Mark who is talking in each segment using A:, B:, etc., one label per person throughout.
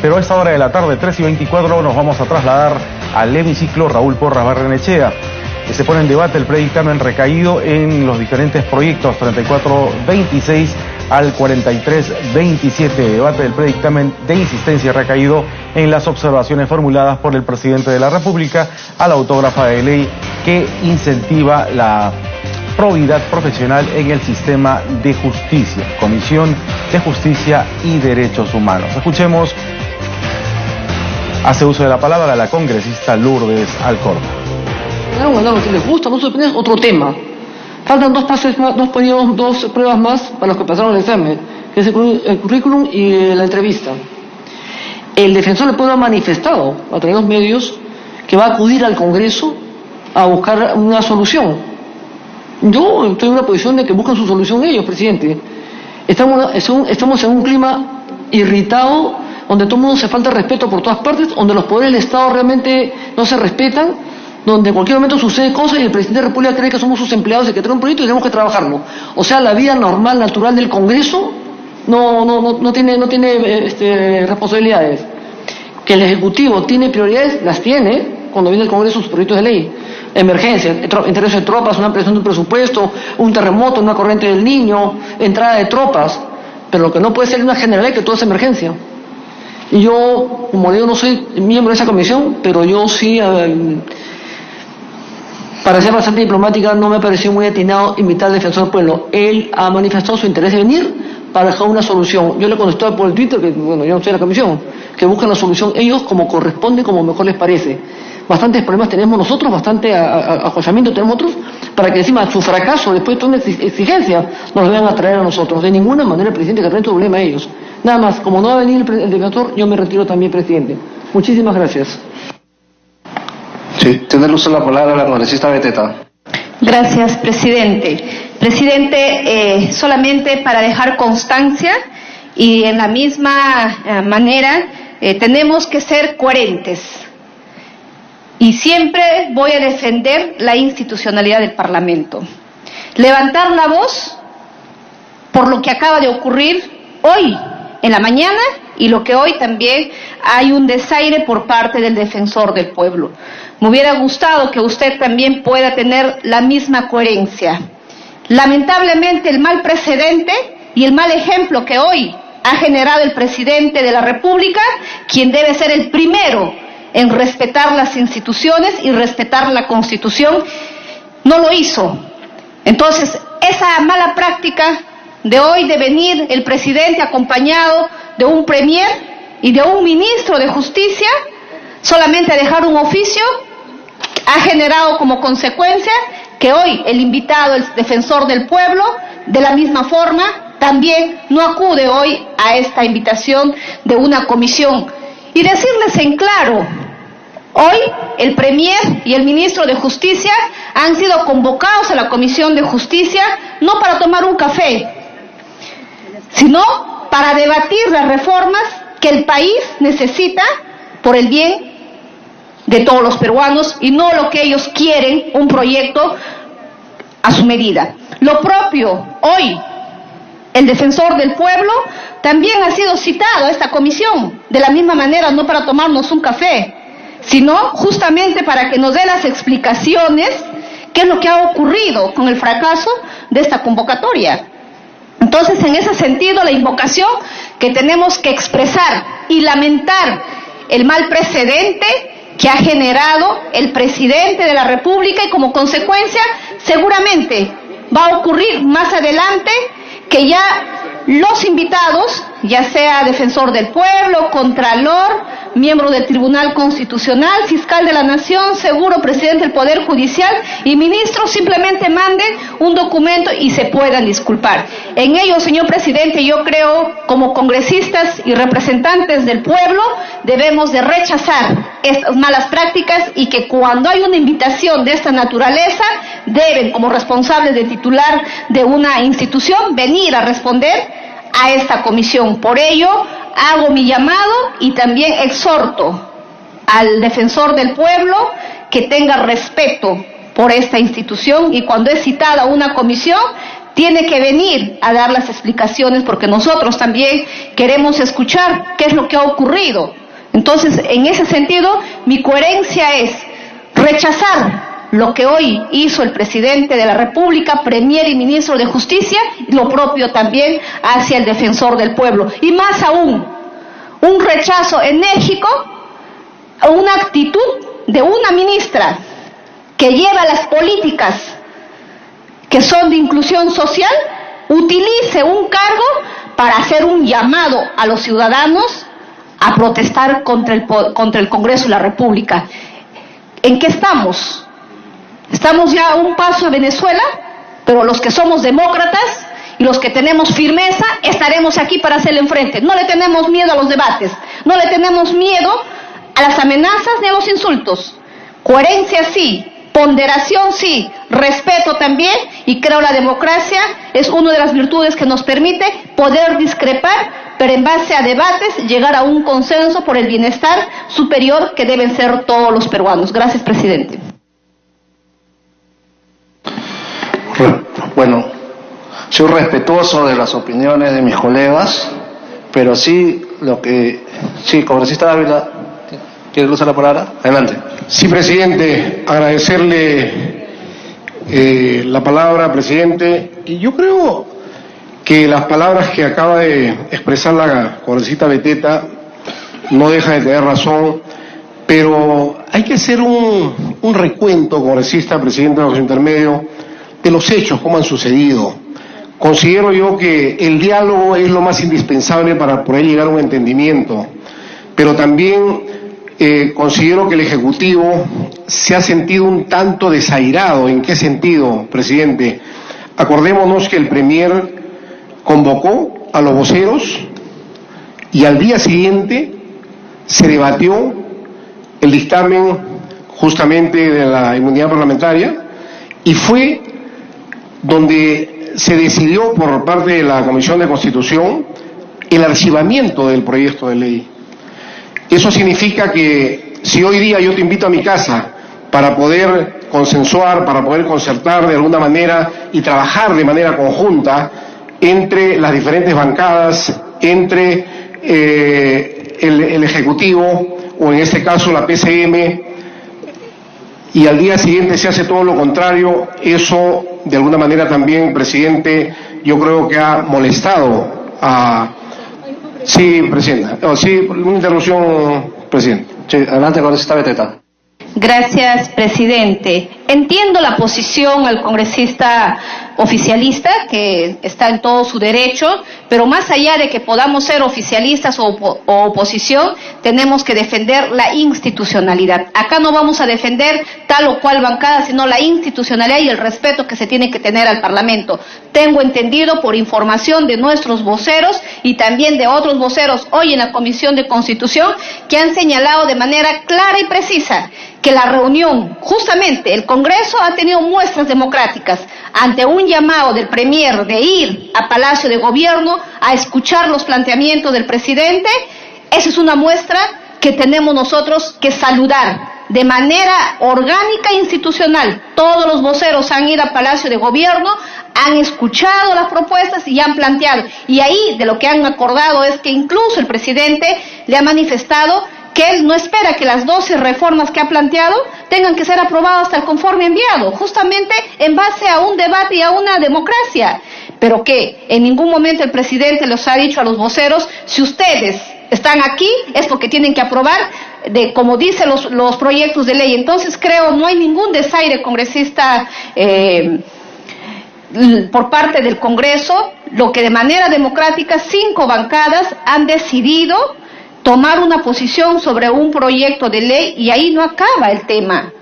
A: Pero a esta hora de la tarde, 3:24, nos vamos a trasladar al hemiciclo Raúl Porras Barrenechea, que se pone en debate el predictamen recaído en los diferentes proyectos 3426 al 4327, debate del predictamen de insistencia recaído en las observaciones formuladas por el presidente de la República a la autógrafa de ley que incentiva la probidad profesional en el sistema de justicia, Comisión de Justicia y Derechos Humanos. Escuchemos, hace uso de la palabra la congresista Lourdes Alcorta.
B: No, si les gusta, no sorprende, otro tema. Faltan dos pruebas más para los que pasaron el examen, que es el currículum y la entrevista. El defensor del pueblo ha manifestado a través de los medios que va a acudir al Congreso a buscar una solución. Yo estoy en una posición de que buscan su solución ellos, presidente. Estamos en un clima irritado, donde todo el mundo se falta respeto por todas partes, donde los poderes del Estado realmente no se respetan, donde en cualquier momento sucede cosas y el presidente de la República cree que somos sus empleados y que tenemos un proyecto y tenemos que trabajarlo. O sea, la vida normal, natural del Congreso no tiene responsabilidades. Que el Ejecutivo tiene prioridades, las tiene cuando viene el Congreso sus proyectos de ley. Emergencias, intereses de tropas, una ampliación de un presupuesto, un terremoto, una corriente del Niño, entrada de tropas. Pero lo que no puede ser una generalidad que todo es emergencia. Y yo, como digo, no soy miembro de esa comisión, pero yo sí, para ser bastante diplomática, no me pareció muy atinado invitar al defensor del pueblo. Él ha manifestado su interés de venir para dejar una solución. Yo le contesté por el Twitter, que bueno, yo no estoy en la comisión, que buscan la solución ellos como corresponde, como mejor les parece. Bastantes problemas tenemos nosotros, bastante ajoyamiento tenemos otros, para que encima su fracaso, después de toda una exigencia, nos lo vayan a traer a nosotros. De ninguna manera el presidente que trae todo problema a ellos. Nada más, como no va a venir el defensor, yo me retiro también, presidente. Muchísimas gracias.
C: Sí, tiene el uso de la palabra la congresista Beteta.
D: Gracias, presidente. Presidente, solamente para dejar constancia y en la misma manera, tenemos que ser coherentes. Y siempre voy a defender la institucionalidad del Parlamento. Levantar la voz por lo que acaba de ocurrir hoy, en la mañana, y lo que hoy también hay un desaire por parte del defensor del pueblo. Me hubiera gustado que usted también pueda tener la misma coherencia. Lamentablemente el mal precedente y el mal ejemplo que hoy ha generado el presidente de la República, quien debe ser el primero en respetar las instituciones y respetar la Constitución, no lo hizo. Entonces, esa mala práctica de hoy de venir el presidente acompañado de un premier y de un ministro de Justicia, solamente a dejar un oficio, ha generado como consecuencia que hoy el invitado, el defensor del pueblo, de la misma forma, también no acude hoy a esta invitación de una comisión. Y decirles en claro, hoy el premier y el ministro de Justicia han sido convocados a la Comisión de Justicia no para tomar un café, sino para debatir las reformas que el país necesita por el bien de todos los peruanos y no lo que ellos quieren, un proyecto a su medida. Lo propio, hoy, el defensor del pueblo también ha sido citado a esta comisión, de la misma manera, no para tomarnos un café, sino justamente para que nos dé las explicaciones qué es lo que ha ocurrido con el fracaso de esta convocatoria. Entonces, en ese sentido, la invocación que tenemos que expresar y lamentar el mal precedente que ha generado el presidente de la República y como consecuencia seguramente va a ocurrir más adelante que ya los invitados, ya sea defensor del pueblo, contralor, miembro del Tribunal Constitucional, fiscal de la Nación, seguro presidente del Poder Judicial y ministros simplemente manden un documento y se puedan disculpar. En ello, señor presidente, yo creo, como congresistas y representantes del pueblo, debemos de rechazar estas malas prácticas y que cuando hay una invitación de esta naturaleza, deben, como responsables de titular de una institución, venir a responder a esta comisión. Por ello, hago mi llamado y también exhorto al defensor del pueblo que tenga respeto por esta institución y cuando es citada una comisión, tiene que venir a dar las explicaciones, porque nosotros también queremos escuchar qué es lo que ha ocurrido. Entonces, en ese sentido, mi coherencia es rechazar lo que hoy hizo el presidente de la República, Premier y Ministro de Justicia, y lo propio también hacia el defensor del pueblo. Y más aún, un rechazo enérgico a una actitud de una ministra que lleva las políticas que son de inclusión social, utilice un cargo para hacer un llamado a los ciudadanos a protestar contra el Congreso de la República. ¿En qué estamos? Estamos ya a un paso a Venezuela, pero los que somos demócratas y los que tenemos firmeza estaremos aquí para hacerle frente. No le tenemos miedo a los debates, no le tenemos miedo a las amenazas ni a los insultos. Coherencia sí, ponderación sí, respeto también, y creo la democracia es una de las virtudes que nos permite poder discrepar, pero en base a debates llegar a un consenso por el bienestar superior que deben ser todos los peruanos. Gracias, presidente.
C: Bueno, soy respetuoso de las opiniones de mis colegas, pero sí congresista Dávila, ¿quiere usar la palabra? Adelante.
E: Sí, presidente, agradecerle la palabra, presidente, y yo creo que las palabras que acaba de expresar la congresista Beteta no dejan de tener razón, pero hay que hacer un recuento, congresista, presidente de los intermedios, de los hechos, cómo han sucedido. Considero yo que el diálogo es lo más indispensable para poder llegar a un entendimiento, pero también considero que el Ejecutivo se ha sentido un tanto desairado. ¿En qué sentido, presidente? Acordémonos que el Premier convocó a los voceros y al día siguiente se debatió el dictamen justamente de la inmunidad parlamentaria, y fue donde se decidió por parte de la Comisión de Constitución el archivamiento del proyecto de ley. Eso significa que si hoy día yo te invito a mi casa para poder consensuar, para poder concertar de alguna manera y trabajar de manera conjunta entre las diferentes bancadas, entre el Ejecutivo, o en este caso la PCM, y al día siguiente se hace todo lo contrario, eso de alguna manera también, presidente, yo creo que ha molestado a... Sí, presidenta. Sí, una interrupción, presidente.
C: Sí, adelante, congresista Beteta.
D: Gracias, presidente. Entiendo la posición al congresista oficialista, que está en todo su derecho, pero más allá de que podamos ser oficialistas o oposición, tenemos que defender la institucionalidad. Acá no vamos a defender tal o cual bancada, sino la institucionalidad y el respeto que se tiene que tener al Parlamento. Tengo entendido por información de nuestros voceros y también de otros voceros hoy en la Comisión de Constitución, que han señalado de manera clara y precisa que la reunión, justamente el Congreso ha tenido muestras democráticas ante un llamado del Premier de ir a Palacio de Gobierno a escuchar los planteamientos del presidente. Esa es una muestra que tenemos nosotros que saludar de manera orgánica e institucional. Todos los voceros han ido a Palacio de Gobierno, han escuchado las propuestas y han planteado. Y ahí de lo que han acordado es que incluso el presidente le ha manifestado que él no espera que las 12 reformas que ha planteado tengan que ser aprobadas hasta el conforme enviado, justamente en base a un debate y a una democracia. Pero que en ningún momento el presidente les ha dicho a los voceros, si ustedes están aquí es porque tienen que aprobar como dicen los proyectos de ley. Entonces creo no hay ningún desaire congresista por parte del Congreso, lo que de manera democrática 5 bancadas han decidido tomar una posición sobre un proyecto de ley, y ahí no acaba el tema.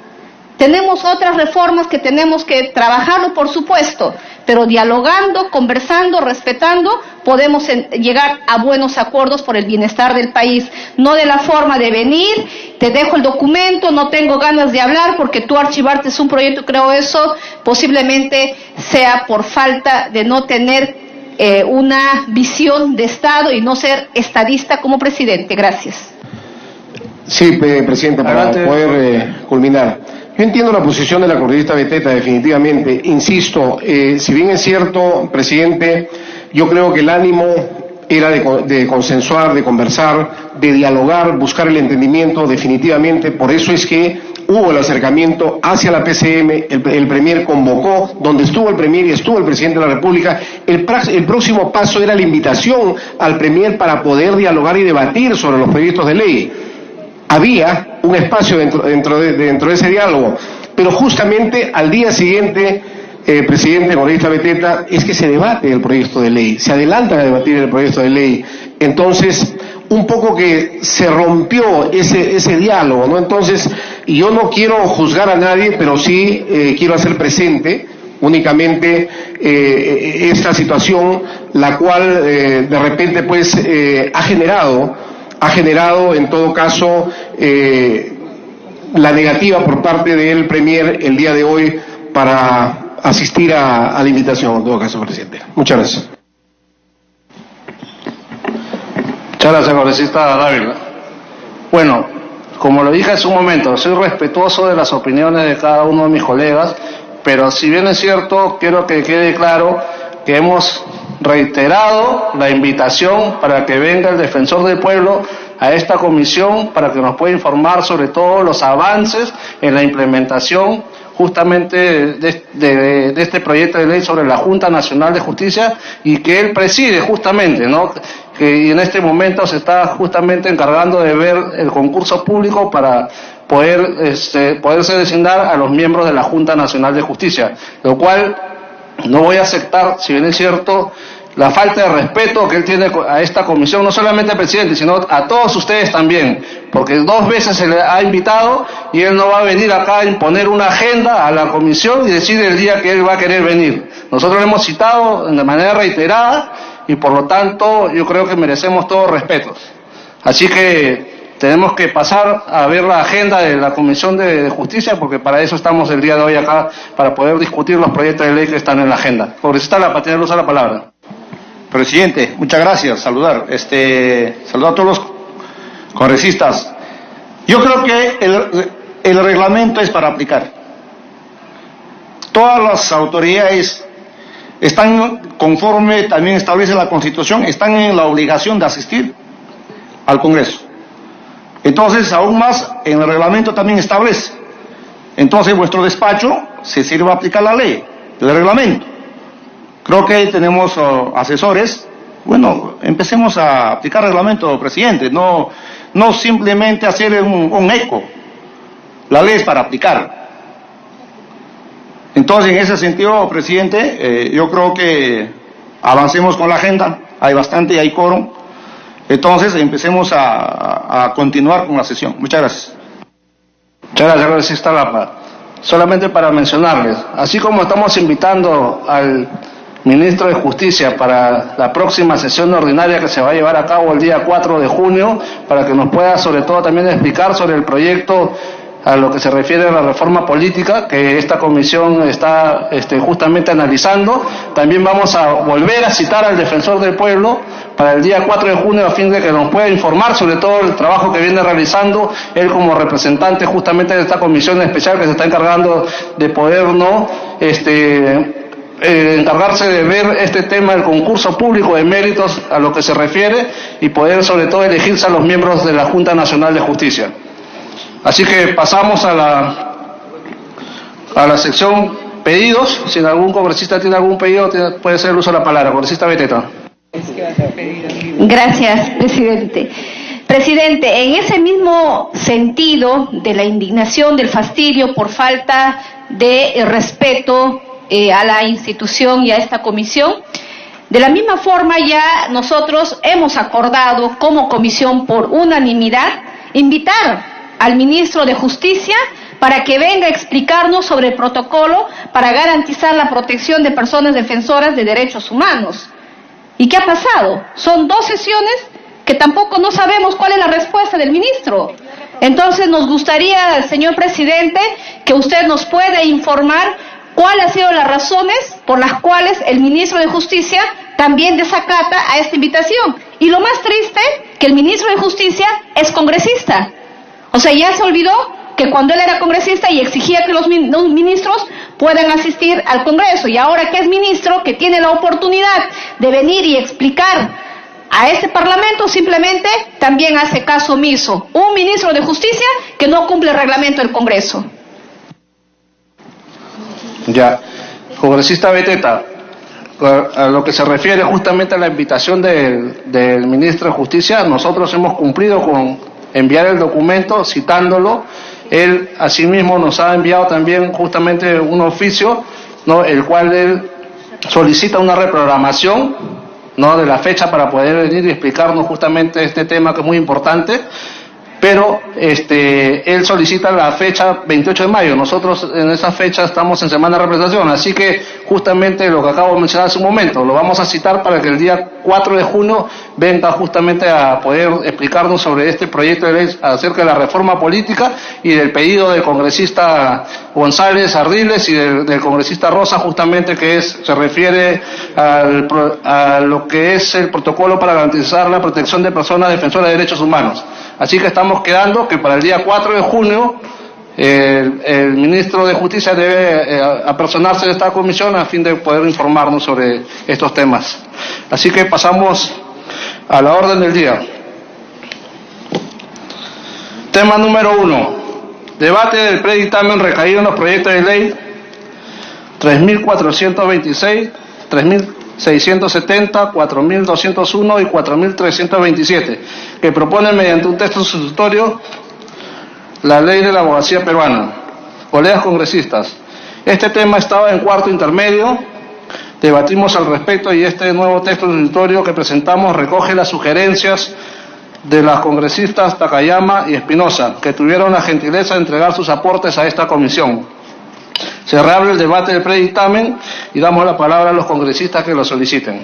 D: Tenemos otras reformas que tenemos que trabajarlo, por supuesto, pero dialogando, conversando, respetando, podemos llegar a buenos acuerdos por el bienestar del país. No de la forma de venir, te dejo el documento, no tengo ganas de hablar porque tú archivarte es un proyecto. Creo eso posiblemente sea por falta de no tener una visión de Estado y no ser estadista como presidente. Gracias.
E: Sí, presidente, para poder culminar. Yo entiendo la posición de la congresista Beteta, definitivamente. Insisto, si bien es cierto, presidente, yo creo que el ánimo era de consensuar, de conversar, de dialogar, buscar el entendimiento, definitivamente. Por eso es que hubo el acercamiento hacia la PCM, el Premier convocó, donde estuvo el Premier y estuvo el Presidente de la República. El próximo paso era la invitación al Premier para poder dialogar y debatir sobre los proyectos de ley. Había un espacio dentro de ese diálogo, pero justamente al día siguiente, presidente, congresista Beteta, es que se debate el proyecto de ley, se adelanta a debatir el proyecto de ley. Entonces, un poco que se rompió ese diálogo, ¿no? Entonces, yo no quiero juzgar a nadie, pero sí quiero hacer presente únicamente esta situación, la cual de repente pues ha generado en todo caso la negativa por parte del Premier el día de hoy para asistir a la invitación, en todo caso, presidente. Muchas gracias.
C: Muchas gracias, congresista Dávila. Bueno, como lo dije hace un momento, soy respetuoso de las opiniones de cada uno de mis colegas, pero si bien es cierto, quiero que quede claro que hemos reiterado la invitación para que venga el defensor del pueblo a esta comisión para que nos pueda informar sobre todos los avances en la implementación justamente de este proyecto de ley sobre la Junta Nacional de Justicia, y que él preside justamente, ¿no? Que en este momento se está justamente encargando de ver el concurso público para poderse designar a los miembros de la Junta Nacional de Justicia, lo cual no voy a aceptar, si bien es cierto, la falta de respeto que él tiene a esta comisión, no solamente al presidente, sino a todos ustedes también, porque 2 veces se le ha invitado y él no va a venir acá a imponer una agenda a la comisión y decir el día que él va a querer venir. Nosotros lo hemos citado de manera reiterada y por lo tanto yo creo que merecemos todos respetos. Así que tenemos que pasar a ver la agenda de la Comisión de Justicia, porque para eso estamos el día de hoy acá, para poder discutir los proyectos de ley que están en la agenda. Congresista La tiene usa la palabra.
F: Presidente, muchas gracias. Saludar a todos los congresistas. Yo creo que el reglamento es para aplicar. Todas las autoridades están, conforme también establece la Constitución, están en la obligación de asistir al Congreso. Entonces, aún más, en el reglamento también establece. Entonces, vuestro despacho se sirve a aplicar la ley, el reglamento. Creo que tenemos asesores. Bueno, empecemos a aplicar el reglamento, presidente, no simplemente hacer un eco. La ley es para aplicar. Entonces, en ese sentido, presidente, yo creo que avancemos con la agenda. Hay bastante y hay quórum. Entonces, empecemos a continuar con la sesión. Muchas gracias.
C: Muchas gracias, congresista Lapa. Solamente para mencionarles, así como estamos invitando al ministro de Justicia para la próxima sesión ordinaria que se va a llevar a cabo el día 4 de junio, para que nos pueda sobre todo también explicar sobre el proyecto a lo que se refiere a la reforma política que esta comisión está justamente analizando. También vamos a volver a citar al defensor del pueblo para el día 4 de junio a fin de que nos pueda informar sobre todo el trabajo que viene realizando él como representante justamente de esta comisión especial que se está encargando de poder encargarse de ver este tema del concurso público de méritos a lo que se refiere y poder sobre todo elegirse a los miembros de la Junta Nacional de Justicia. Así que pasamos a la sección pedidos. Si algún congresista tiene algún pedido, puede ser el uso de la palabra. Congresista Beteta.
D: Gracias, presidente. Presidente, en ese mismo sentido de la indignación, del fastidio por falta de respeto a la institución y a esta comisión, de la misma forma ya nosotros hemos acordado como comisión por unanimidad invitar al ministro de Justicia para que venga a explicarnos sobre el protocolo para garantizar la protección de personas defensoras de derechos humanos. ¿Y qué ha pasado? Son 2 sesiones que tampoco no sabemos cuál es la respuesta del ministro. Entonces nos gustaría, señor presidente, que usted nos pueda informar cuáles han sido las razones por las cuales el ministro de Justicia también desacata a esta invitación. Y lo más triste, que el ministro de Justicia es congresista. O sea, ya se olvidó que cuando él era congresista y exigía que los ministros puedan asistir al Congreso, y ahora que es ministro, que tiene la oportunidad de venir y explicar a este Parlamento, simplemente también hace caso omiso. Un ministro de Justicia que no cumple el reglamento del Congreso.
C: Ya, congresista Beteta, a lo que se refiere justamente a la invitación del ministro de Justicia, nosotros hemos cumplido con enviar el documento citándolo. Él asimismo nos ha enviado también justamente un oficio, ¿no?, el cual él solicita una reprogramación, ¿no?, de la fecha para poder venir y explicarnos justamente este tema que es muy importante. Pero él solicita la fecha 28 de mayo. Nosotros en esa fecha estamos en semana de representación, así que justamente lo que acabo de mencionar hace un momento, lo vamos a citar para que el día 4 de junio venga justamente a poder explicarnos sobre este proyecto de ley acerca de la reforma política y del pedido del congresista González Ardiles y del congresista Rosa, justamente se refiere a lo que es el protocolo para garantizar la protección de personas defensoras de derechos humanos. Así que estamos quedando que para el día 4 de junio el ministro de Justicia debe apersonarse de esta comisión a fin de poder informarnos sobre estos temas. Así que pasamos a la orden del día. Tema número 1. Debate del predictamen recaído en los proyectos de ley 3.426, 3.670, 4.201 y 4.327, que proponen mediante un texto sustitutorio la ley de la abogacía peruana. Colegas congresistas, este tema estaba en cuarto intermedio, debatimos al respecto y este nuevo texto sustitutorio que presentamos recoge las sugerencias de las congresistas Takayama y Espinosa, que tuvieron la gentileza de entregar sus aportes a esta comisión. Se reabre el debate del predictamen y damos la palabra a los congresistas que lo soliciten.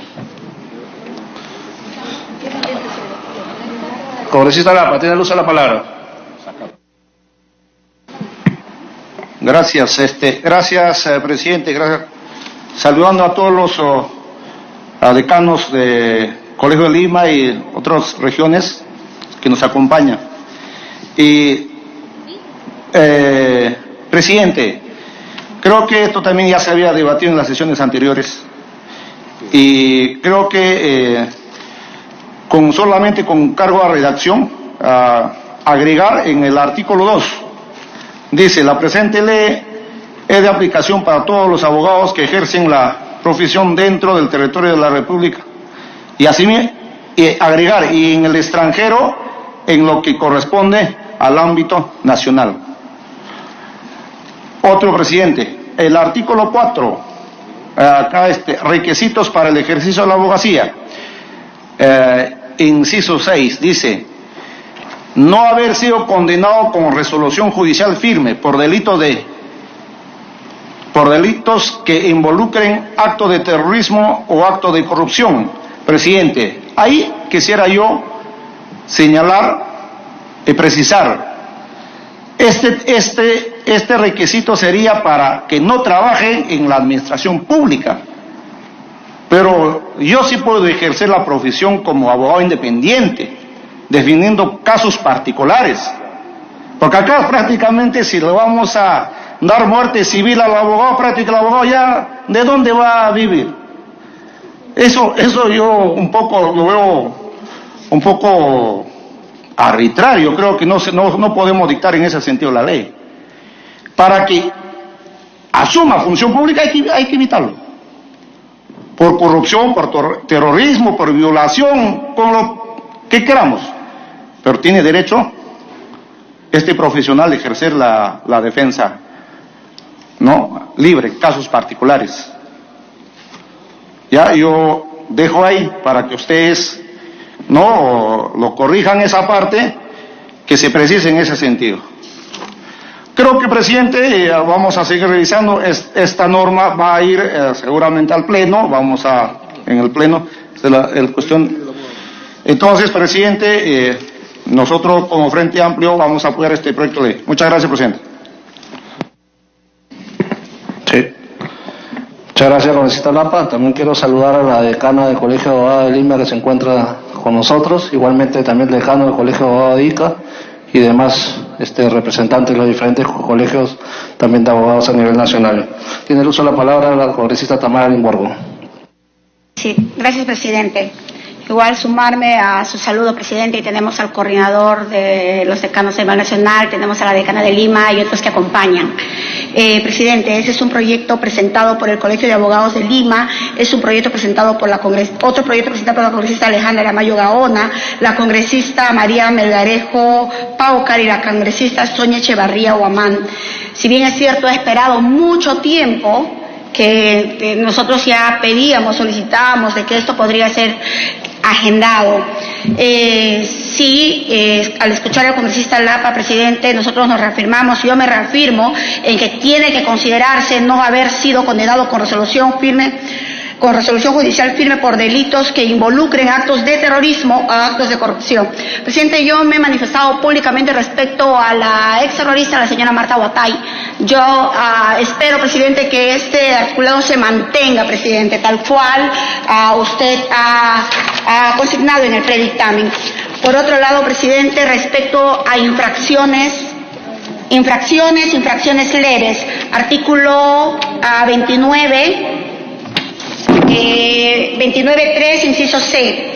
C: Congresista Lapa, tiene el uso de la palabra.
F: Gracias, presidente. Gracias. Saludando a todos los decanos de Colegio de Lima y otras regiones que nos acompañan. Y, presidente, creo que esto también ya se había debatido en las sesiones anteriores y creo que solamente con cargo a redacción, agregar en el artículo 2, dice: la presente ley es de aplicación para todos los abogados que ejercen la profesión dentro del territorio de la República, y así agregar y en el extranjero en lo que corresponde al ámbito nacional. Otro, presidente, el artículo 4, acá requisitos para el ejercicio de la abogacía, inciso 6, dice: no haber sido condenado con resolución judicial firme por delitos que involucren acto de terrorismo o acto de corrupción. Presidente, ahí quisiera yo señalar y precisar, este requisito sería para que no trabajen en la administración pública, pero yo sí puedo ejercer la profesión como abogado independiente, definiendo casos particulares, porque acá prácticamente si le vamos a dar muerte civil al abogado, prácticamente el abogado ya, ¿de dónde va a vivir? Eso yo un poco lo veo un poco arbitrario. Creo que no podemos dictar en ese sentido la ley. Para que asuma función pública hay que evitarlo. Por corrupción, por terrorismo, por violación, por lo que queramos. Pero tiene derecho este profesional de ejercer la defensa, ¿no?, libre, casos particulares. Ya, yo dejo ahí para que ustedes no lo corrijan esa parte, que se precise en ese sentido. Creo que, presidente, vamos a seguir revisando. Esta norma va a ir seguramente al pleno, en el pleno, el cuestión. Entonces, presidente, nosotros como Frente Amplio vamos a apoyar este proyecto de ley. Muchas gracias, presidente.
C: Sí. Muchas gracias, congresista Lapa. También quiero saludar a la decana del Colegio de Abogados de Lima que se encuentra con nosotros, igualmente también el decano del Colegio de Abogados de Ica y demás representantes de los diferentes colegios también de abogados a nivel nacional. Tiene el uso de la palabra la congresista Tamara Limborgo.
G: Sí, gracias, presidente. Igual sumarme a su saludo, presidente, y tenemos al coordinador de los decanos a nivel nacional, tenemos a la decana de Lima y otros que acompañan. Presidente, ese es un proyecto presentado por el Colegio de Abogados de Lima, es un proyecto presentado por otro proyecto presentado por la congresista Alejandra Aramayo Gaona, la congresista María Melgarejo Paucar y la congresista Sonia Echevarría Huamán. Si bien es cierto, he esperado mucho tiempo, que nosotros ya pedíamos, solicitábamos de que esto podría ser agendado. Al escuchar al congresista Lapa, presidente, nosotros nos reafirmamos, yo me reafirmo en que tiene que considerarse no haber sido condenado con resolución judicial firme por delitos que involucren actos de terrorismo o actos de corrupción. Presidente, yo me he manifestado públicamente respecto a la ex terrorista, la señora Marta Huatay. Yo espero, presidente, que este articulado se mantenga, presidente, tal cual usted ha consignado en el predictamen. Por otro lado, presidente, respecto a infracciones leves, artículo 29.3, inciso C.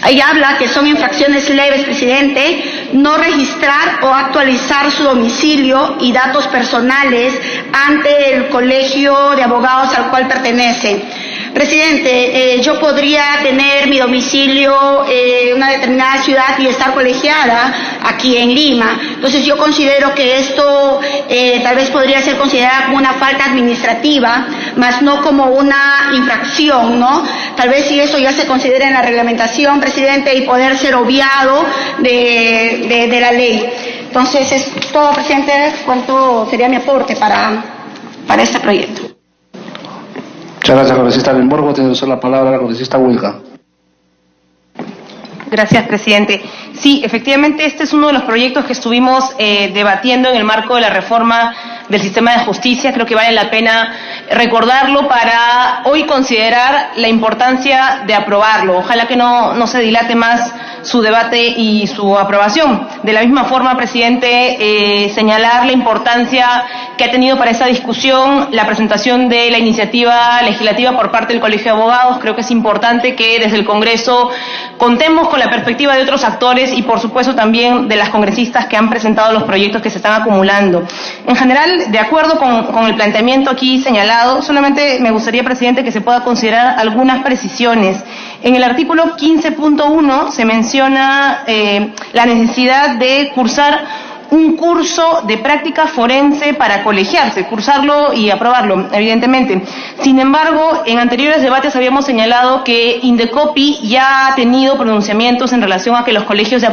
G: Ahí habla que son infracciones leves, presidente, no registrar o actualizar su domicilio y datos personales ante el colegio de abogados al cual pertenece. Presidente, yo podría tener mi domicilio en una determinada ciudad y estar colegiada aquí en Lima. Entonces yo considero que esto tal vez podría ser considerada como una falta administrativa, más no como una infracción, ¿no? Tal vez si eso ya se considera en la reglamentación, presidente, y poder ser obviado de la ley. Entonces es todo, presidente, cuánto sería mi aporte para este proyecto.
C: Muchas gracias, congresista Limborgo. Tiene la palabra la congresista Wilca.
H: Gracias, presidente. Sí, efectivamente, este es uno de los proyectos que estuvimos debatiendo en el marco de la reforma del sistema de justicia. Creo que vale la pena recordarlo para hoy considerar la importancia de aprobarlo. Ojalá que no se dilate más su debate y su aprobación. De la misma forma, presidente, señalar la importancia que ha tenido para esa discusión la presentación de la iniciativa legislativa por parte del Colegio de Abogados. Creo que es importante que desde el Congreso contemos con la perspectiva de otros actores y, por supuesto, también de las congresistas que han presentado los proyectos que se están acumulando. En general, de acuerdo con el planteamiento aquí señalado, solamente me gustaría, presidente, que se pueda considerar algunas precisiones. En el artículo 15.1 se menciona la necesidad de cursar un curso de práctica forense para colegiarse, cursarlo y aprobarlo, evidentemente. Sin embargo, en anteriores debates habíamos señalado que Indecopi ya ha tenido pronunciamientos en relación a que los colegios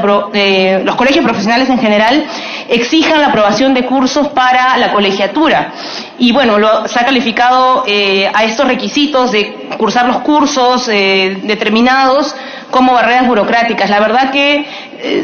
H: profesionales en general exijan la aprobación de cursos para la colegiatura. Y bueno, se ha calificado a estos requisitos de cursar los cursos determinados como barreras burocráticas. La verdad que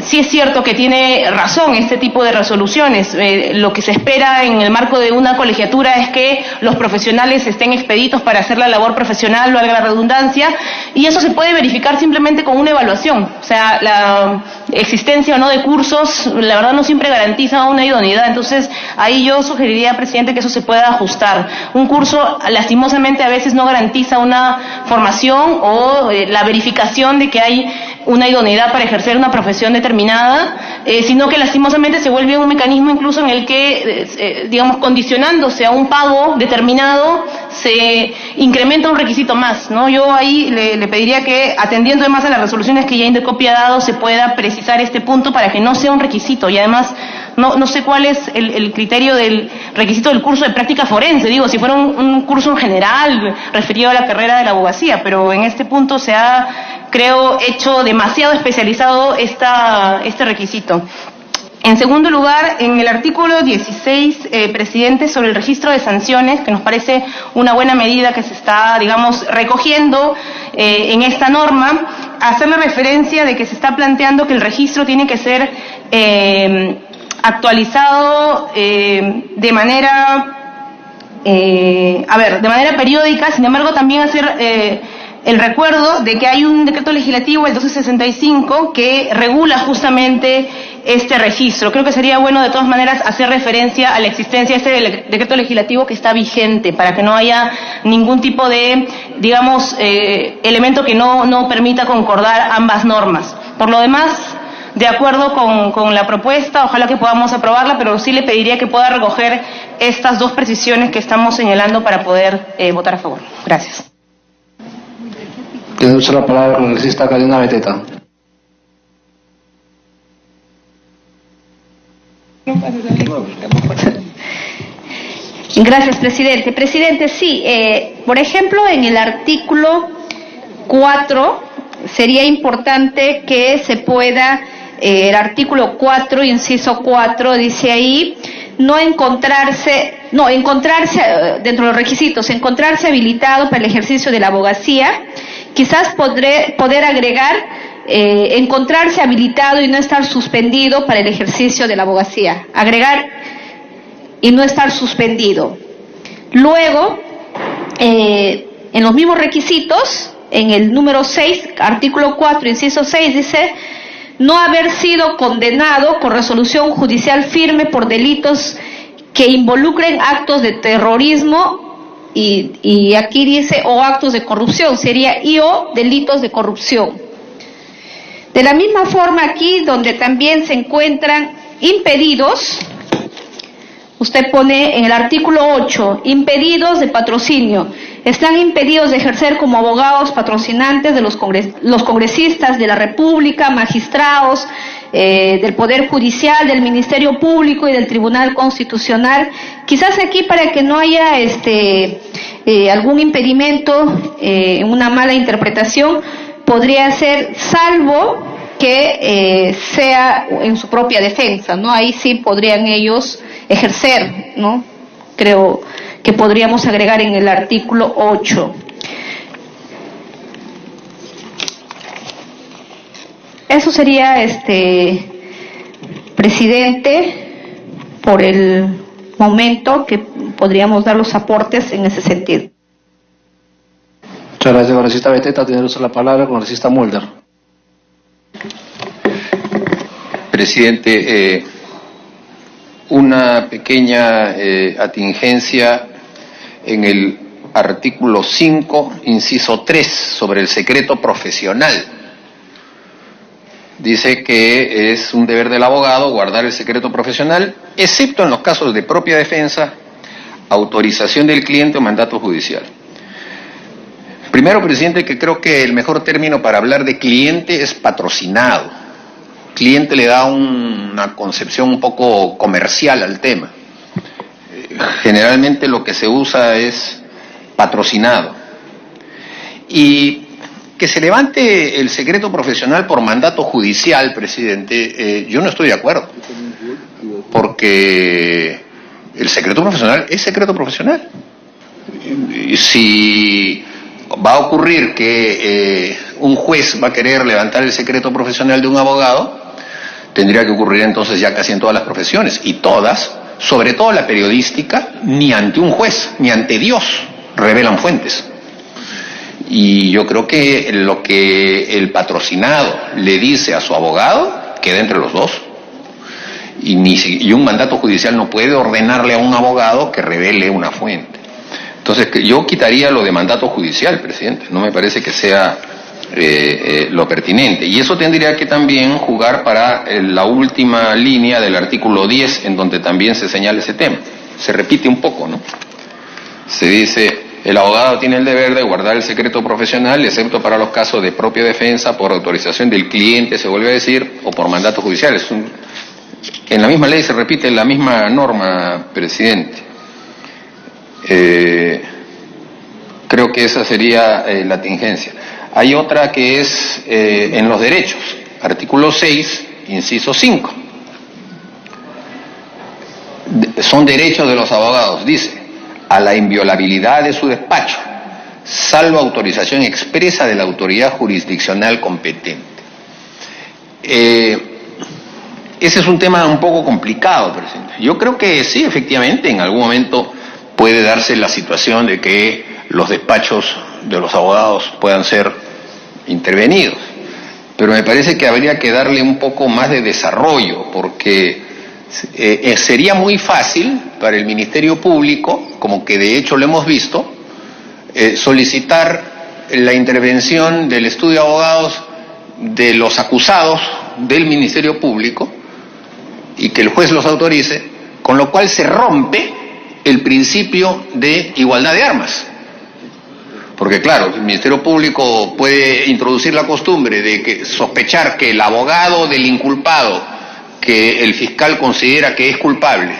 H: sí es cierto que tiene razón este tipo de resoluciones. Lo que se espera en el marco de una colegiatura es que los profesionales estén expeditos para hacer la labor profesional, valga la redundancia, y eso se puede verificar simplemente con una evaluación. O sea, la existencia o no de cursos, la verdad no siempre garantiza una idoneidad. Entonces, ahí yo sugeriría, presidente, que eso se pueda ajustar. Un curso, lastimosamente, a veces no garantiza una formación o la verificación de que hay una idoneidad para ejercer una profesión determinada, sino que lastimosamente se vuelve un mecanismo incluso en el que, digamos, condicionándose a un pago determinado, se incrementa un requisito más, ¿no? Yo ahí le pediría que, atendiendo además a las resoluciones que ya Indecopi ha dado, se pueda precisar este punto para que no sea un requisito. Y además, no sé cuál es el criterio del requisito del curso de práctica forense. Digo, si fuera un curso en general referido a la carrera de la abogacía, pero en este punto se ha, creo, hecho demasiado especializado este requisito. En segundo lugar, en el artículo 16, presidente, sobre el registro de sanciones, que nos parece una buena medida que se está, digamos, recogiendo en esta norma, hacer la referencia de que se está planteando que el registro tiene que ser actualizado de manera periódica. Sin embargo, también hacer el recuerdo de que hay un decreto legislativo, el 1265, que regula justamente este registro. Creo que sería bueno de todas maneras hacer referencia a la existencia de este decreto legislativo que está vigente para que no haya ningún tipo de, digamos, elemento que no permita concordar ambas normas. Por lo demás, de acuerdo con la propuesta, ojalá que podamos aprobarla, pero sí le pediría que pueda recoger estas dos precisiones que estamos señalando para poder votar a favor. Gracias.
C: Tiene usted la palabra la congresista Karina Beteta.
D: Gracias, presidente. Presidente, sí, por ejemplo, en el artículo 4 sería importante que se pueda, el artículo 4, inciso 4, dice ahí, encontrarse dentro de los requisitos, encontrarse habilitado para el ejercicio de la abogacía. Quizás poder agregar encontrarse habilitado y no estar suspendido para el ejercicio de la abogacía. Agregar y no estar suspendido. Luego, en los mismos requisitos, en el número 6, artículo 4, inciso 6, dice, no haber sido condenado con resolución judicial firme por delitos que involucren actos de terrorismo, y aquí dice, o actos de corrupción, sería o delitos de corrupción. De la misma forma aquí, donde también se encuentran impedidos, usted pone en el artículo 8, impedidos de patrocinio. Están impedidos de ejercer como abogados patrocinantes de los congresistas de la República, magistrados, del Poder Judicial, del Ministerio Público y del Tribunal Constitucional. Quizás aquí, para que no haya algún impedimento, una mala interpretación, podría ser salvo que sea en su propia defensa, ¿no? Ahí sí podrían ellos ejercer, ¿no? Creo que podríamos agregar en el artículo 8. Eso sería, presidente, por el momento, que podríamos dar los aportes en ese sentido.
C: Muchas gracias, congresista Beteta. Tiene usted la palabra, congresista Mulder.
I: Presidente, una pequeña atingencia en el artículo 5, inciso 3, sobre el secreto profesional. Dice que es un deber del abogado guardar el secreto profesional, excepto en los casos de propia defensa, autorización del cliente o mandato judicial. Primero, presidente, que creo que el mejor término para hablar de cliente es patrocinado. Cliente le da una concepción un poco comercial al tema. Generalmente lo que se usa es patrocinado. Y que se levante el secreto profesional por mandato judicial, presidente, yo no estoy de acuerdo. Porque el secreto profesional es secreto profesional. Si va a ocurrir que un juez va a querer levantar el secreto profesional de un abogado, tendría que ocurrir entonces ya casi en todas las profesiones, y todas, sobre todo la periodística, ni ante un juez, ni ante Dios, revelan fuentes. Y yo creo que lo que el patrocinado le dice a su abogado queda entre los dos. Y un mandato judicial no puede ordenarle a un abogado que revele una fuente. Entonces, yo quitaría lo de mandato judicial, presidente. No me parece que sea lo pertinente. Y eso tendría que también jugar para la última línea del artículo 10, en donde también se señala ese tema. Se repite un poco, ¿no? Se dice, el abogado tiene el deber de guardar el secreto profesional, excepto para los casos de propia defensa, por autorización del cliente, se vuelve a decir, o por mandato judicial. En la misma ley se repite la misma norma, presidente. Creo que esa sería la tingencia. Hay otra que es en los derechos, artículo 6, inciso 5. Son derechos de los abogados, dice, a la inviolabilidad de su despacho, salvo autorización expresa de la autoridad jurisdiccional competente. Ese es un tema un poco complicado, presidente. Yo creo que sí, efectivamente, en algún momento puede darse la situación de que los despachos de los abogados puedan ser intervenidos. pero me parece que habría que darle un poco más de desarrollo, porque sería muy fácil para el Ministerio Público, como que de hecho lo hemos visto, solicitar la intervención del estudio de abogados de los acusados del Ministerio Público y que el juez los autorice, con lo cual se rompe el principio de igualdad de armas. Porque claro, el Ministerio Público puede introducir la costumbre de sospechar que el abogado del inculpado, que el fiscal considera que es culpable,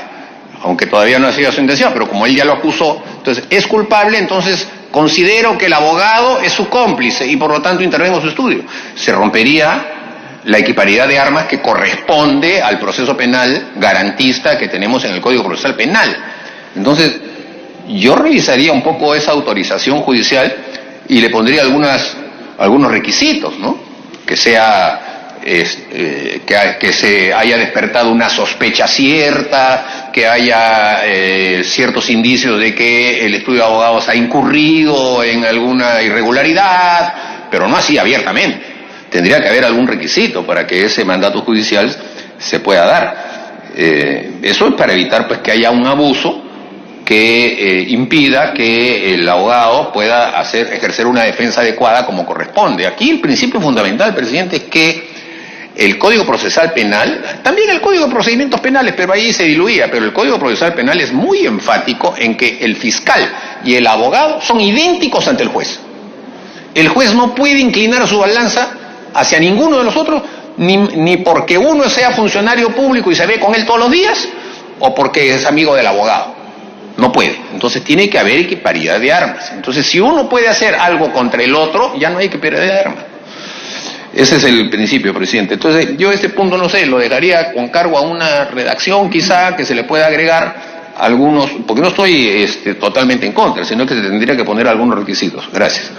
I: aunque todavía no ha sido sentenciado, pero como él ya lo acusó, entonces es culpable, entonces considero que el abogado es su cómplice y por lo tanto intervengo en su estudio. Se rompería la equiparidad de armas que corresponde al proceso penal garantista que tenemos en el Código Procesal Penal. Entonces, yo revisaría un poco esa autorización judicial y le pondría algunos requisitos, ¿no? Que sea que se haya despertado una sospecha cierta, que haya ciertos indicios de que el estudio de abogados ha incurrido en alguna irregularidad, pero no así abiertamente. Tendría que haber algún requisito para que ese mandato judicial se pueda dar. Eso es para evitar pues que haya un abuso que impida que el abogado pueda ejercer una defensa adecuada como corresponde. Aquí el principio fundamental, presidente, es que el Código Procesal Penal, también el Código de Procedimientos Penales, pero ahí se diluía, pero el Código Procesal Penal es muy enfático en que el fiscal y el abogado son idénticos ante el juez. El juez no puede inclinar su balanza hacia ninguno de los otros, ni porque uno sea funcionario público y se ve con él todos los días, o porque es amigo del abogado. No puede. Entonces tiene que haber equiparidad de armas. Entonces si uno puede hacer algo contra el otro, ya no hay equiparidad de armas. Ese es el principio, presidente. Entonces yo este punto, no sé, lo dejaría con cargo a una redacción quizá que se le pueda agregar algunos, porque no estoy totalmente en contra, sino que se tendría que poner algunos requisitos. Gracias.